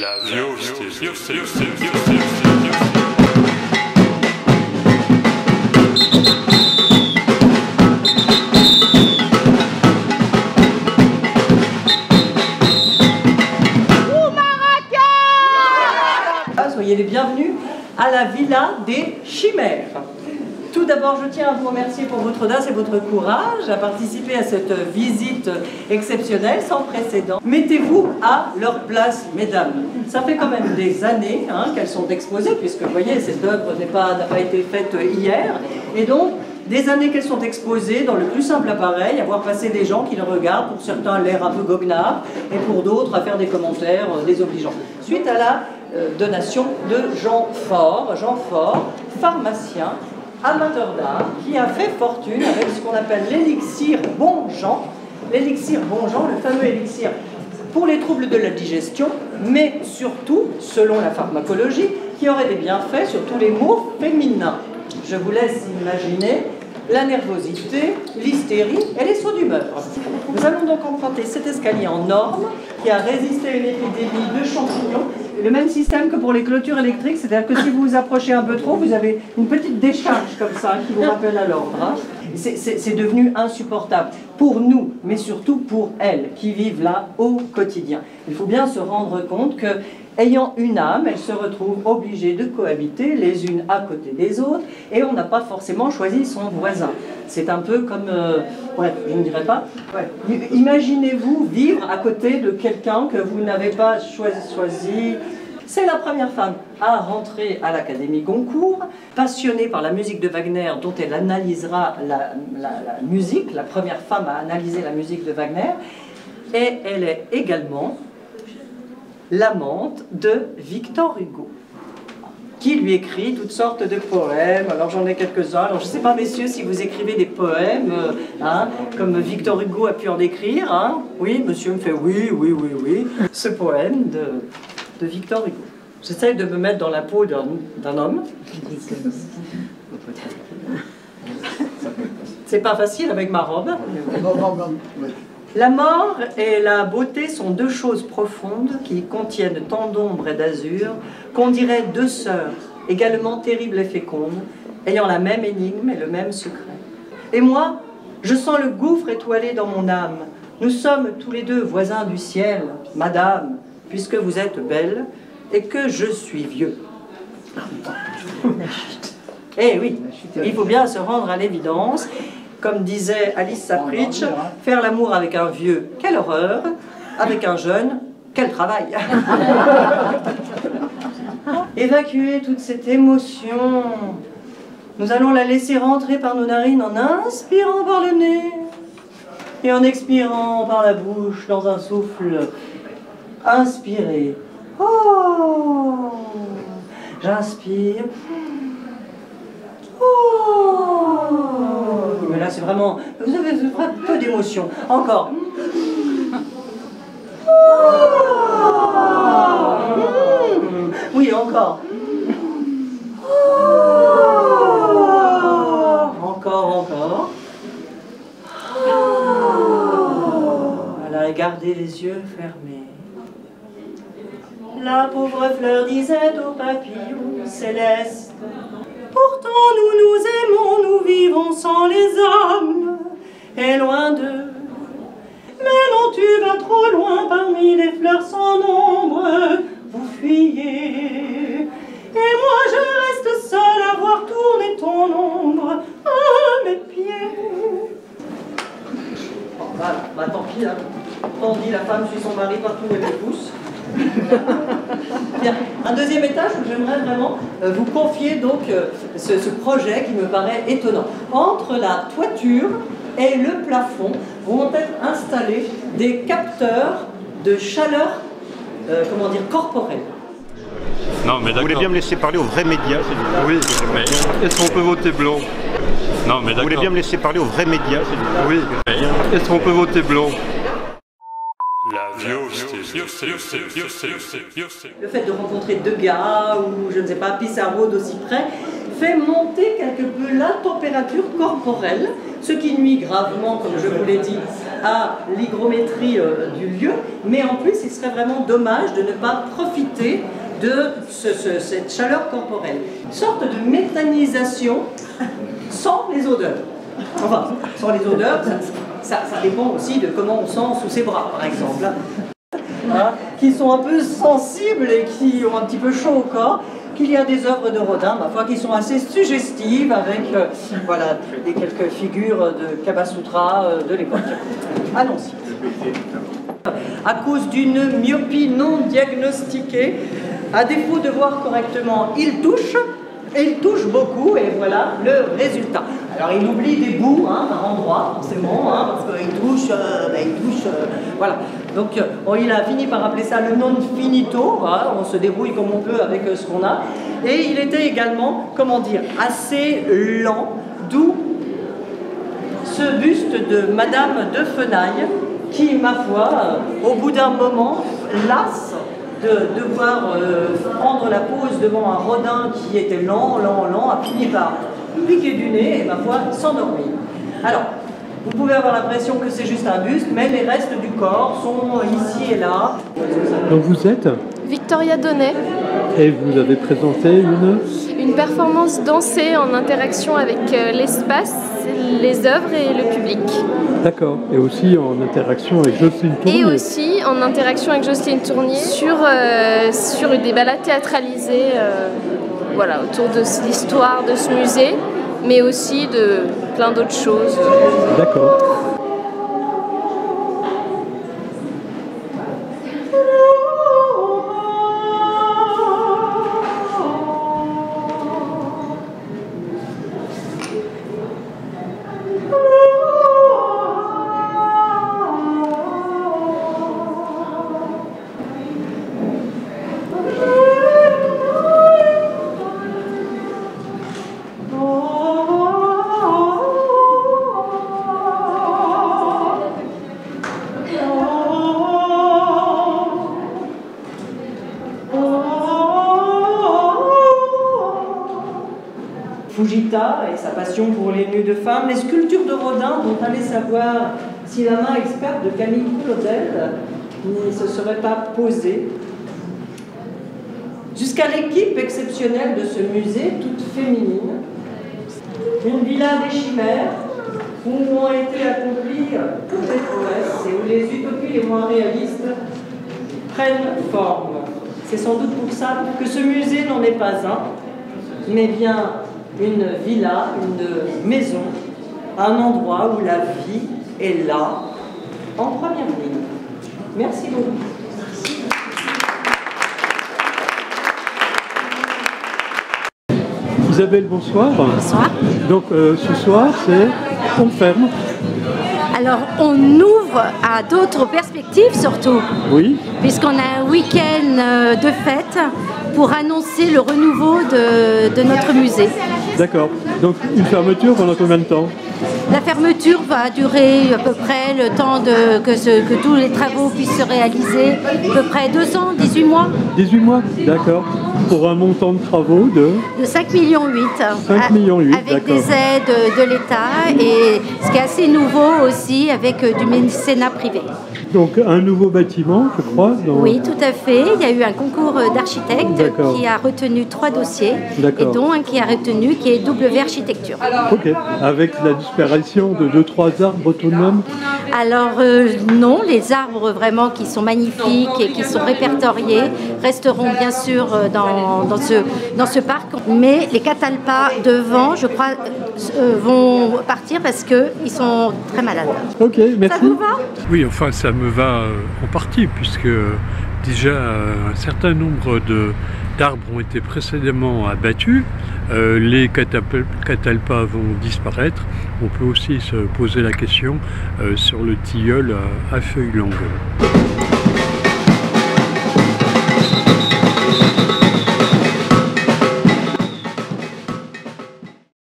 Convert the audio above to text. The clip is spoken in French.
La Soyez les bienvenus à la Villa des Chimères. Tout d'abord, je tiens à vous remercier pour votre audace et votre courage à participer à cette visite exceptionnelle, sans précédent. Mettez-vous à leur place, mesdames. Ça fait quand même des années qu'elles sont exposées, puisque vous voyez, cette œuvre n'a pas été faite hier. Et donc, des années qu'elles sont exposées dans le plus simple appareil, à voir passer des gens qui le regardent, pour certains l'air un peu goguenard, et pour d'autres à faire des commentaires désobligeants. Suite à la donation de Jean Faure, pharmacien, amateur d'art, qui a fait fortune avec ce qu'on appelle l'élixir Bonjean. L'élixir Bonjean, le fameux élixir pour les troubles de la digestion, mais surtout, selon la pharmacologie, qui aurait des bienfaits sur tous les maux féminins. Je vous laisse imaginer la nervosité, l'hystérie et les sauts d'humeur. Nous allons donc emprunter cet escalier en orme qui a résisté à une épidémie de champignons. Le même système que pour les clôtures électriques, c'est-à-dire que si vous vous approchez un peu trop, vous avez une petite décharge comme ça qui vous rappelle à l'ordre. C'est devenu insupportable pour nous, mais surtout pour elles qui vivent là au quotidien. Il faut bien se rendre compte que, ayant une âme, elles se retrouvent obligées de cohabiter les unes à côté des autres et on n'a pas forcément choisi son voisin. C'est un peu comme, je ne dirais pas, imaginez-vous vivre à côté de quelqu'un que vous n'avez pas choisi. C'est la première femme à rentrer à l'Académie Goncourt, passionnée par la musique de Wagner, dont elle analysera la musique, la première femme à analyser la musique de Wagner, et elle est également l'amante de Victor Hugo, qui lui écrit toutes sortes de poèmes. Alors j'en ai quelques-uns. Alors je ne sais pas, messieurs, si vous écrivez des poèmes, comme Victor Hugo a pu en écrire. Oui, monsieur me fait oui. Ce poème de Victor Hugo. J'essaie de me mettre dans la peau d'un homme. C'est pas facile avec ma robe. La mort et la beauté sont deux choses profondes qui contiennent tant d'ombre et d'azur qu'on dirait deux sœurs, également terribles et fécondes, ayant la même énigme et le même secret. Et moi, je sens le gouffre étoilé dans mon âme. Nous sommes tous les deux voisins du ciel, madame, puisque vous êtes belle et que je suis vieux. Eh oui, il faut bien se rendre à l'évidence. Comme disait Alice Sapritch, faire l'amour avec un vieux, quelle horreur, avec un jeune, quel travail. Évacuer toute cette émotion, nous allons la laisser rentrer par nos narines en inspirant par le nez et en expirant par la bouche dans un souffle inspiré. Oh, j'inspire. Mais là, c'est vraiment... Vous avez peu d'émotion. Encore. Oui, encore. Encore. Voilà, et gardez les yeux fermés. La pauvre fleur disait au papillon céleste: pourtant nous nous aimons, nous vivons sans les hommes, et loin d'eux. Mais non, tu vas trop loin parmi les fleurs sans nombre, vous fuyez. Et moi je reste seule à voir tourner ton ombre à mes pieds. Bon, bah tant pis, on dit la femme suit son mari partout où elle le pousse. Bien. Un deuxième étage où j'aimerais vraiment vous confier donc ce projet qui me paraît étonnant. Entre la toiture et le plafond vont être installés des capteurs de chaleur, corporelle. Non, mais vous voulez bien me laisser parler aux vrais médias? Oui, mais est-ce qu'on peut voter blanc? Non, mais d'accord. Vous voulez bien me laisser parler aux vrais médias? Oui, mais est-ce qu'on peut voter blanc? Le fait de rencontrer deux gars ou je ne sais pas, Pissarro d'aussi près fait monter quelque peu la température corporelle, ce qui nuit gravement, comme je vous l'ai dit, à l'hygrométrie du lieu, mais en plus il serait vraiment dommage de ne pas profiter de cette chaleur corporelle. Une sorte de méthanisation sans les odeurs. Enfin, sans les odeurs, ça dépend aussi de comment on sent sous ses bras, par exemple. Hein, qui sont un peu sensibles et qui ont un petit peu chaud au corps, qu'il y a des œuvres de Rodin, ma foi, qui sont assez suggestives avec voilà, quelques figures de Kamasutra de l'époque. Allons-y. À cause d'une myopie non diagnostiquée, à défaut de voir correctement, il touche, et il touche beaucoup, et voilà le résultat. Alors il oublie des bouts par endroit, forcément, parce qu'il touche, voilà. Donc il a fini par appeler ça le non finito, on se débrouille comme on peut avec ce qu'on a. Et il était également, comment dire, assez lent, d'où ce buste de Madame de Fenaille, qui, ma foi, au bout d'un moment, lasse de devoir prendre la pose devant un Rodin qui était lent, a fini par piquer du nez et, ma foi, s'endormir. Alors, vous pouvez avoir l'impression que c'est juste un buste, mais les restes du corps sont ici et là. Donc vous êtes Victoria Donnet. Et vous avez présenté une performance dansée en interaction avec l'espace, les œuvres et le public. D'accord. Et aussi en interaction avec Jocelyne Tournier. Et aussi en interaction avec Jocelyne Tournier sur des balades théâtralisées voilà, autour de l'histoire de ce musée, mais aussi de plein d'autres choses. D'accord. Fujita et sa passion pour les nus de femmes, les sculptures de Rodin dont allez savoir si la main experte de Camille Claudel ne se serait pas posée, jusqu'à l'équipe exceptionnelle de ce musée, toute féminine, une villa des chimères où ont été accomplies toutes les prouesses et où les utopies les moins réalistes prennent forme. C'est sans doute pour ça que ce musée n'en est pas un, mais bien une villa, une maison, un endroit où la vie est là, en première ligne. Merci beaucoup. Isabelle, bonsoir. Bonsoir. Donc ce soir, c'est On ferme. Alors on ouvre à d'autres perspectives surtout. Oui. Puisqu'on a un week-end de fête pour annoncer le renouveau de notre musée. D'accord. Donc une fermeture pendant combien de temps? La fermeture va durer à peu près le temps que tous les travaux puissent se réaliser, à peu près 2 ans, 18 mois. 18 mois, d'accord. Pour un montant de travaux de 5,8 millions. 5,8 millions, avec d'accord. des aides de l'État et ce qui est assez nouveau aussi avec du mécénat privé. Donc un nouveau bâtiment, je crois. Oui, tout à fait. Il y a eu un concours d'architectes qui a retenu 3 dossiers, et dont un qui a retenu qui est W Architecture. Ok, avec la disparition de 2-3 arbres tout de même. Alors non, les arbres vraiment qui sont magnifiques et qui sont répertoriés resteront bien sûr dans ce parc, mais les catalpas devant, je crois, vont partir parce qu'ils sont très malades. Ok, merci. Ça vous va? Oui, enfin ça me va en partie, puisque déjà un certain nombre d'arbres ont été précédemment abattus, les catalpas vont disparaître. On peut aussi se poser la question sur le tilleul à feuilles longues.